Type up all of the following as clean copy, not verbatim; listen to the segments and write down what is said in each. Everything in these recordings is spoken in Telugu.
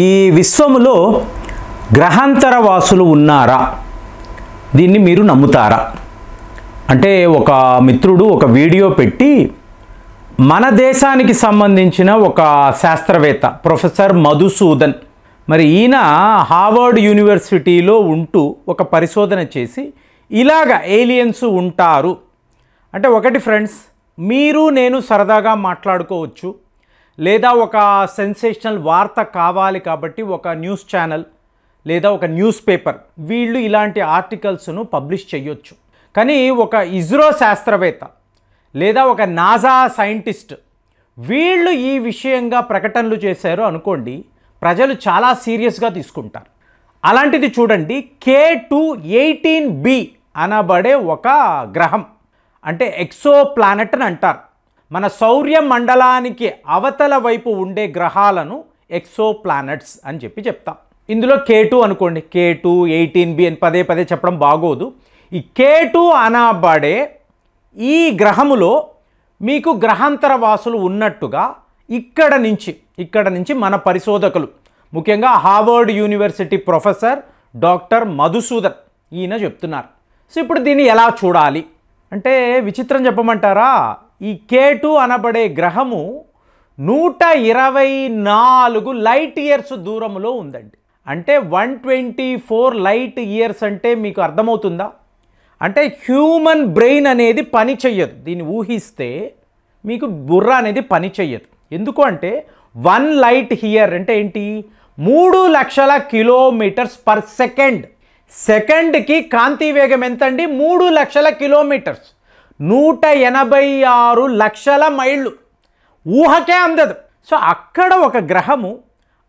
ఈ విశ్వములో గ్రహాంతర వాసులు ఉన్నారా? దీన్ని మీరు నమ్ముతారా? అంటే ఒక మిత్రుడు ఒక వీడియో పెట్టి మన దేశానికి సంబంధించిన ఒక శాస్త్రవేత్త ప్రొఫెసర్ మధుసూదన్, మరి ఈయన హార్వర్డ్ యూనివర్సిటీలో ఉంటూ ఒక పరిశోధన చేసి ఇలాగ ఏలియన్స్ ఉంటారు అంటే, ఒకటి ఫ్రెండ్స్, మీరు నేను సరదాగా మాట్లాడుకోవచ్చు, లేదా ఒక సెన్సేషనల్ వార్త కావాలి కాబట్టి ఒక న్యూస్ ఛానల్ లేదా ఒక న్యూస్ పేపర్ వీళ్ళు ఇలాంటి ఆర్టికల్స్ను పబ్లిష్ చేయొచ్చు. కానీ ఒక ఇస్రో శాస్త్రవేత్త లేదా ఒక నాసా సైంటిస్ట్ వీళ్ళు ఈ విషయంగా ప్రకటనలు చేశారు అనుకోండి, ప్రజలు చాలా సీరియస్గా తీసుకుంటారు. అలాంటిది చూడండి, K2-18b అనబడే ఒక గ్రహం, అంటే ఎక్సో ప్లానెట్ అని అంటారు. మన సౌర్య మండలానికి అవతల వైపు ఉండే గ్రహాలను ఎక్సో ప్లానెట్స్ అని చెప్తాం. ఇందులో K2 అనుకోండి, K2-18b అని పదే పదే చెప్పడం బాగోదు. ఈ K2 అనబడే ఈ గ్రహములో మీకు గ్రహాంతర వాసులు ఉన్నట్టుగా ఇక్కడ నుంచి మన పరిశోధకులు, ముఖ్యంగా Harvard university professor doctor Madhusudan ఈయన చెప్తున్నారు. సో ఇప్పుడు దీన్ని ఎలా చూడాలి అంటే, విచిత్రం చెప్పమంటారా, ఈ K2 అనబడే గ్రహము 124 లైట్ ఇయర్స్ దూరంలో ఉందండి. అంటే 124 లైట్ ఇయర్స్ అంటే మీకు అర్థమవుతుందా? అంటే హ్యూమన్ బ్రెయిన్ అనేది పని చెయ్యదు. దీన్ని ఊహిస్తే మీకు బుర్ర అనేది పని చెయ్యదు. ఎందుకు అంటే 1 లైట్ ఇయర్ అంటే ఏంటి, 3 లక్షల కిలోమీటర్స్ పర్ సెకండ్. సెకండ్కి కాంతి వేగం ఎంతండి? 3 లక్షల కిలోమీటర్స్, 186 లక్షల మైళ్ళు. ఊహకే అందదు. సో అక్కడ ఒక గ్రహము,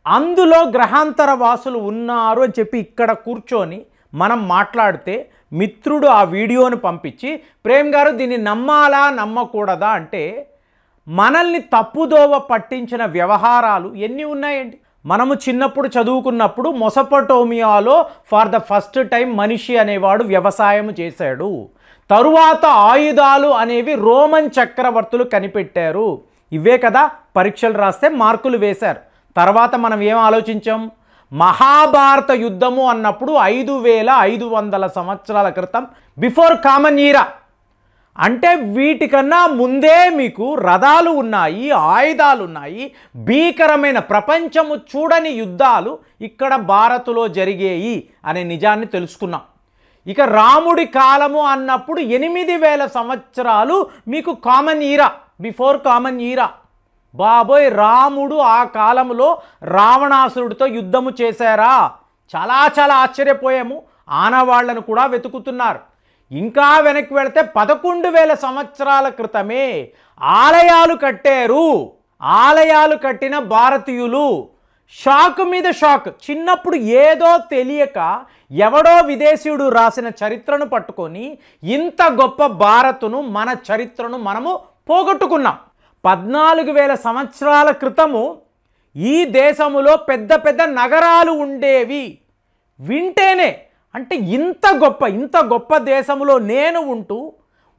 అందులో గ్రహాంతర వాసులు ఉన్నారు అని చెప్పి ఇక్కడ కూర్చొని మనం మాట్లాడితే, మిత్రుడు ఆ వీడియోను పంపించి, ప్రేమ్ గారు దీన్ని నమ్మాలా నమ్మకూడదా అంటే, మనల్ని తప్పుదోవ పట్టించిన వ్యవహారాలు ఎన్ని ఉన్నాయండి. మనము చిన్నప్పుడు చదువుకున్నప్పుడు మొసపటోమియాలో ఫర్ ద ఫస్ట్ టైం మనిషి అనేవాడు వ్యవసాయం చేశాడు. తరువాత ఆయుధాలు అనేవి రోమన్ చక్రవర్తులు కనిపెట్టారు. ఇవే కదా పరీక్షలు రాస్తే మార్కులు వేశారు. తర్వాత మనం ఏం ఆలోచించాం, మహాభారత యుద్ధము అన్నప్పుడు 5500 సంవత్సరాల క్రితం, బిఫోర్ కామన్ ఈరా. అంటే వీటికన్నా ముందే మీకు రథాలు ఉన్నాయి, ఆయుధాలు ఉన్నాయి, భీకరమైన ప్రపంచము చూడని యుద్ధాలు ఇక్కడ భారత్లో జరిగేయి అనే నిజాన్ని తెలుసుకున్నాం. ఇక రాముడి కాలము అన్నప్పుడు 8000 సంవత్సరాలు మీకు కామన్ ఈరా, బిఫోర్ కామన్ ఈరా. బాబోయ్, రాముడు ఆ కాలంలో రావణాసురుడితో యుద్ధము చేశారా? చాలా చాలా ఆశ్చర్యపోయాము. ఆనవాళ్లను కూడా వెతుకుతున్నారు. ఇంకా వెనక్కి వెళితే 11,000 సంవత్సరాల క్రితమే ఆలయాలు కట్టారు. ఆలయాలు కట్టిన భారతీయులు షాక్ మీద షాక్. చిన్నప్పుడు ఏదో తెలియక ఎవడో విదేశీయుడు రాసిన చరిత్రను పట్టుకొని ఇంత గొప్ప భారత్ను, మన చరిత్రను మనము పోగొట్టుకున్నాం. 14,000 సంవత్సరాల క్రితము ఈ దేశములో పెద్ద పెద్ద నగరాలు ఉండేవి. వింటేనే అంటే ఇంత గొప్ప దేశములో నేను ఉంటూ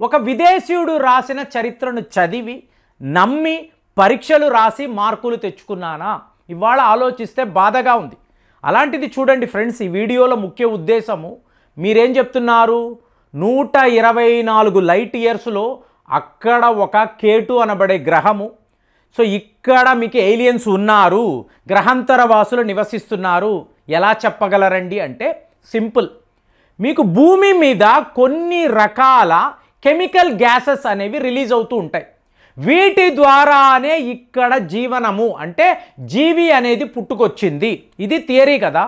ఒక విదేశీయుడు రాసిన చరిత్రను చదివి నమ్మి పరీక్షలు రాసి మార్కులు తెచ్చుకున్నానా? ఇవాళ ఆలోచిస్తే బాధగా ఉంది. అలాంటిది చూడండి ఫ్రెండ్స్, ఈ వీడియోలో ముఖ్య ఉద్దేశము, మీరేం చెప్తున్నారు, 124 లైట్ ఇయర్స్లో అక్కడ ఒక K2 అనబడే గ్రహము. సో ఇక్కడ మీకు ఏలియన్స్ ఉన్నారు, గ్రహాంతర వాసులు నివసిస్తున్నారు. ఎలా చెప్పగలరండి అంటే సింపుల్. మీకు భూమి మీద కొన్ని రకాల కెమికల్ గ్యాసెస్ అనేవి రిలీజ్ అవుతూ ఉంటాయి. వీటి ద్వారానే ఇక్కడ జీవనము అంటే జీవి అనేది పుట్టుకొచ్చింది. ఇది థియరీ కదా.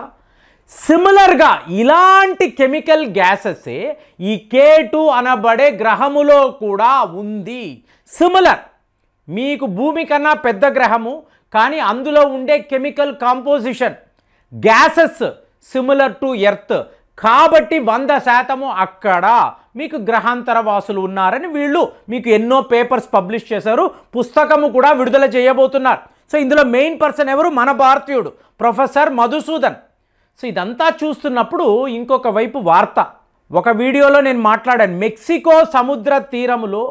సిమిలర్గా ఇలాంటి కెమికల్ గ్యాసెసే ఈ K2 అనబడే గ్రహములో కూడా ఉంది. సిమిలర్, మీకు భూమి కన్నా పెద్ద గ్రహము, కానీ అందులో ఉండే chemical composition gases similar to earth. కాబట్టి 100% అక్కడ మీకు గ్రహాంతర వాసులు ఉన్నారని వీళ్ళు మీకు ఎన్నో పేపర్స్ పబ్లిష్ చేశారు, పుస్తకము కూడా విడుదల చేయబోతున్నారు. సో ఇందులో మెయిన్ పర్సన్ ఎవరు? మన భారతీయుడు ప్రొఫెసర్ మధుసూదన్. సో ఇదంతా చూస్తున్నప్పుడు ఇంకొక వైపు వార్త, ఒక వీడియోలో నేను మాట్లాడాను, మెక్సికో సముద్ర తీరములో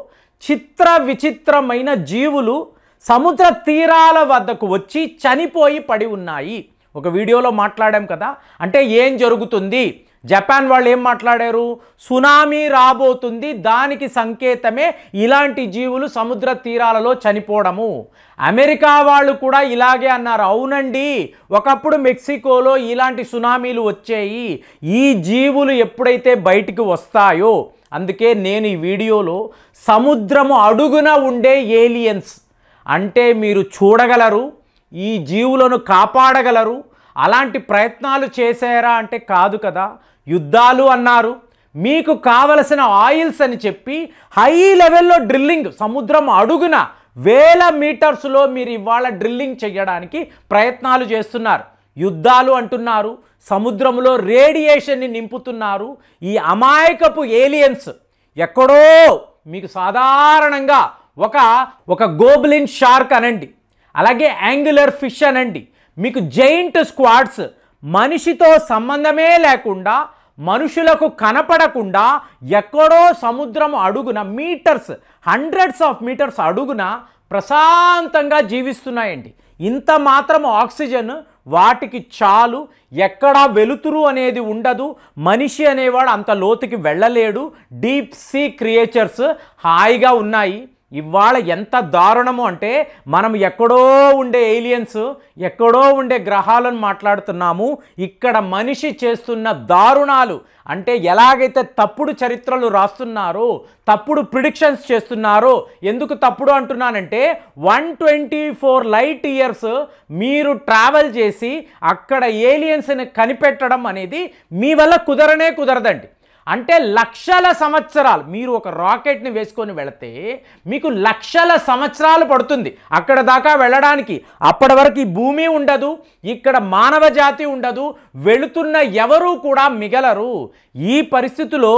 చిత్ర విచిత్రమైన జీవులు సముద్ర తీరాల వద్దకు వచ్చి చనిపోయి పడి ఉన్నాయి. ఒక వీడియోలో మాట్లాడాం కదా. అంటే ఏం జరుగుతుంది, జపాన్ వాళ్ళు ఏం మాట్లాడారు, సునామీ రాబోతుంది, దానికి సంకేతమే ఇలాంటి జీవులు సముద్ర తీరాలలో చనిపోవడము. అమెరికా వాళ్ళు కూడా ఇలాగే అన్నారు. అవునండి, ఒకప్పుడు మెక్సికోలో ఇలాంటి సునామీలు వచ్చాయి. ఈ జీవులు ఎప్పుడైతే బయటికి వస్తాయో, అందుకే నేను ఈ వీడియోలో సముద్రము అడుగున ఉండే ఏలియన్స్ అంటే మీరు చూడగలరు, ఈ జీవులను కాపాడగలరు, అలాంటి ప్రయత్నాలు చేశారా అంటే కాదు కదా. యుద్ధాలు అన్నారు, మీకు కావలసిన ఆయిల్స్ అని చెప్పి హై లెవెల్లో డ్రిల్లింగ్, సముద్రం అడుగున వేల మీటర్స్లో మీరు ఇవాళ డ్రిల్లింగ్ చేయడానికి ప్రయత్నాలు చేస్తున్నారు. యుద్ధాలు అంటున్నారు, సముద్రంలో రేడియేషన్ని నింపుతున్నారు. ఈ అమాయకపు ఏలియన్స్ ఎక్కడో మీకు సాధారణంగా ఒక గోబ్లిన్ షార్క్ అనండి, అలాగే యాంగులర్ ఫిష్ అనండి, మీకు జైంట్ స్క్వాడ్స్ మనిషితో సంబంధమే లేకుండా, మనుషులకు కనపడకుండా ఎక్కడో సముద్రం అడుగున మీటర్స్, హండ్రెడ్స్ ఆఫ్ మీటర్స్ అడుగున ప్రశాంతంగా జీవిస్తున్నాయండి. ఇంత మాత్రం ఆక్సిజన్ వాటికి చాలు, ఎక్కడా వెలుతురు అనేది ఉండదు, మనిషి అనేవాడు అంత లోతుకి వెళ్ళలేడు. డీప్ సీ క్రియేచర్స్ హాయిగా ఉన్నాయి. ఇవాళ ఎంత దారుణము అంటే మనం ఎక్కడో ఉండే ఏలియన్స్, ఎక్కడో ఉండే గ్రహాలను మాట్లాడుతున్నాము. ఇక్కడ మనిషి చేస్తున్న దారుణాలు అంటే ఎలాగైతే తప్పుడు చరిత్రలు రాస్తున్నారో, తప్పుడు ప్రిడిక్షన్స్ చేస్తున్నారో. ఎందుకు తప్పుడు అంటున్నానంటే 124 లైట్ ఇయర్స్ మీరు ట్రావెల్ చేసి అక్కడ ఏలియన్స్ని కనిపెట్టడం అనేది మీ వల్ల కుదరదండి. అంటే లక్షల సంవత్సరాలు మీరు ఒక రాకెట్ని వేసుకొని వెళితే మీకు లక్షల సంవత్సరాలు పడుతుంది అక్కడ దాకా వెళ్ళడానికి. అప్పటి వరకు ఈ భూమి ఉండదు, ఇక్కడ మానవ జాతి ఉండదు, వెళుతున్న ఎవరూ కూడా మిగలరు. ఈ పరిస్థితిలో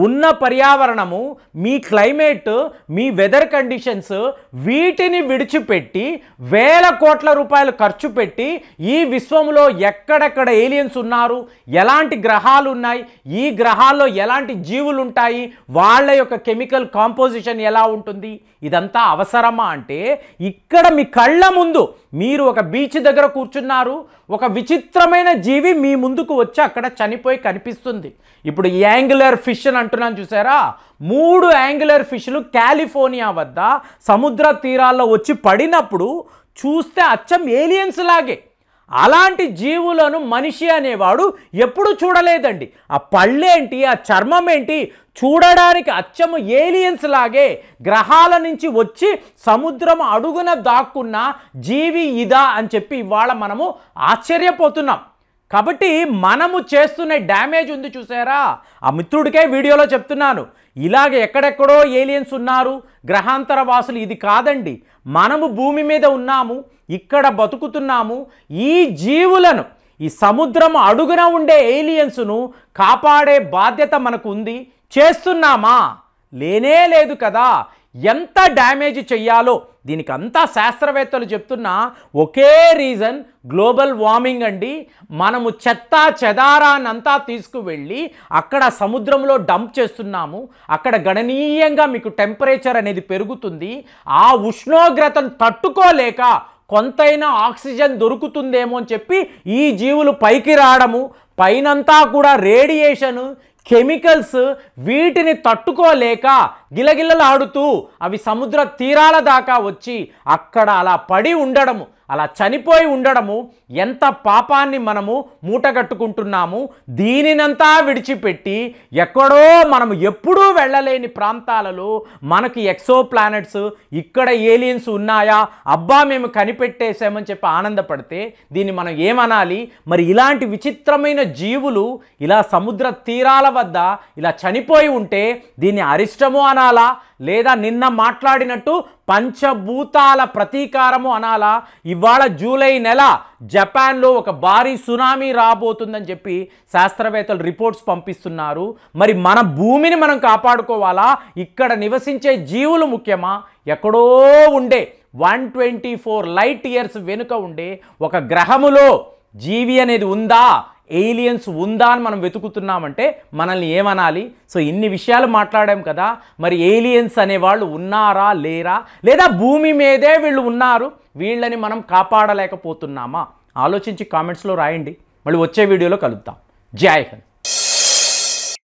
ఉన్న పర్యావరణము, మీ క్లైమేట్, మీ వెదర్ కండిషన్స్, వీటిని విడిచిపెట్టి వేల కోట్ల రూపాయలు ఖర్చు పెట్టి ఈ విశ్వంలో ఎక్కడెక్కడ ఏలియన్స్ ఉన్నారు, ఎలాంటి గ్రహాలు ఉన్నాయి, ఈ గ్రహాల్లో ఎలాంటి జీవులు ఉంటాయి, వాళ్ళ యొక్క కెమికల్ కాంపోజిషన్ ఎలా ఉంటుంది, ఇదంతా అవసరమా అంటే ఇక్కడ మీ కళ్ళ ముందు మీరు ఒక బీచ్ దగ్గర కూర్చున్నారు, ఒక విచిత్రమైన జీవి మీ ముందుకు వచ్చి అక్కడ చనిపోయి కనిపిస్తుంది. ఇప్పుడు యాంగులర్ ఫిష్ అని అంటున్నాను చూసారా, 3 యాంగులర్ ఫిష్లు కాలిఫోర్నియా వద్ద సముద్ర తీరాల్లో వచ్చి పడినప్పుడు చూస్తే అచ్చం ఏలియన్స్ లాగే. అలాంటి జీవులను మనిషి అనేవాడు ఎప్పుడు చూడలేదండి. ఆ పళ్ళేంటి, ఆ చర్మం ఏంటి, చూడడానికి అచ్చము ఏలియన్స్ లాగే గ్రహాల నుంచి వచ్చి సముద్రం అడుగున దాక్కున్న జీవి ఇదా అని చెప్పి ఇవాళ మనము ఆశ్చర్యపోతున్నాం. కాబట్టి మనము చేస్తున్న డ్యామేజ్ ఉంది చూసారా, ఆ మిత్రుడికే వీడియోలో చెప్తున్నాను. ఇలాగ ఎక్కడెక్కడో ఏలియన్స్ ఉన్నారు, గ్రహాంతర వాసులు, ఇది కాదండి. మనము భూమి మీద ఉన్నాము, ఇక్కడ బతుకుతున్నాము. ఈ జీవులను, ఈ సముద్రం అడుగున ఉండే ఏలియన్స్ను కాపాడే బాధ్యత మనకు ఉంది. చేస్తున్నామా? లేనే లేదు కదా. ఎంత డ్యామేజ్ చెయ్యాలో దీనికి అంతా శాస్త్రవేత్తలు చెప్తున్న ఒకే రీజన్, గ్లోబల్ వార్మింగ్ అండి. మనము చెత్త చెదారాన్నంతా తీసుకువెళ్ళి అక్కడ సముద్రంలో డంప్ చేస్తున్నాము. అక్కడ గణనీయంగా మీకు టెంపరేచర్ అనేది పెరుగుతుంది. ఆ ఉష్ణోగ్రతను తట్టుకోలేక కొంతైనా ఆక్సిజన్ దొరుకుతుందేమో అని చెప్పి ఈ జీవులు పైకి రావడము, పైనంతా కూడా రేడియేషను, కెమికల్స్, వీటిని తట్టుకోలేక గిలగిలలాడుతూ అవి సముద్ర తీరాల దాకా వచ్చి అక్కడ అలా పడి ఉండడము, అలా చనిపోయి ఉండడము. ఎంత పాపాన్ని మనము మూటగట్టుకుంటున్నాము. దీనినంతా విడిచిపెట్టి ఎక్కడో మనము ఎప్పుడూ వెళ్ళలేని ప్రాంతాలలో మనకి ఎక్సో ప్లానెట్స్, ఇక్కడ ఏలియన్స్ ఉన్నాయా, అబ్బా మేము కనిపెట్టేసామని చెప్పి ఆనందపడితే దీన్ని మనం ఏమనాలి? మరి ఇలాంటి విచిత్రమైన జీవులు ఇలా సముద్ర తీరాల వద్ద ఇలా చనిపోయి ఉంటే దీన్ని అరిష్టము అనాలా, లేదా నిన్న మాట్లాడినట్టు పంచభూతాల ప్రతీకారము అనాలా? ఇవాళ జూలై నెల జపాన్లో ఒక భారీ సునామీ రాబోతుందని చెప్పి శాస్త్రవేత్తలు రిపోర్ట్స్ పంపిస్తున్నారు. మరి మన భూమిని మనం కాపాడుకోవాలా? ఇక్కడ నివసించే జీవులు ముఖ్యమా? ఎక్కడో ఉండే 124 లైట్ ఇయర్స్ వెనుక ఉండే ఒక గ్రహములో జీవి అనేది ఉందా, ఏలియన్స్ ఉందా అని మనం వెతుకుతున్నామంటే మనల్ని ఏమనాలి? సో ఇన్ని విషయాలు మాట్లాడాం కదా. మరి ఏలియన్స్ అనేవాళ్ళు ఉన్నారా లేరా, లేదా భూమి మీదే వీళ్ళు ఉన్నారు, వీళ్ళని మనం కాపాడలేకపోతున్నామా ఆలోచించి కామెంట్స్లో రాయండి. మళ్ళీ వచ్చే వీడియోలో కలుద్దాం. జై హింద్.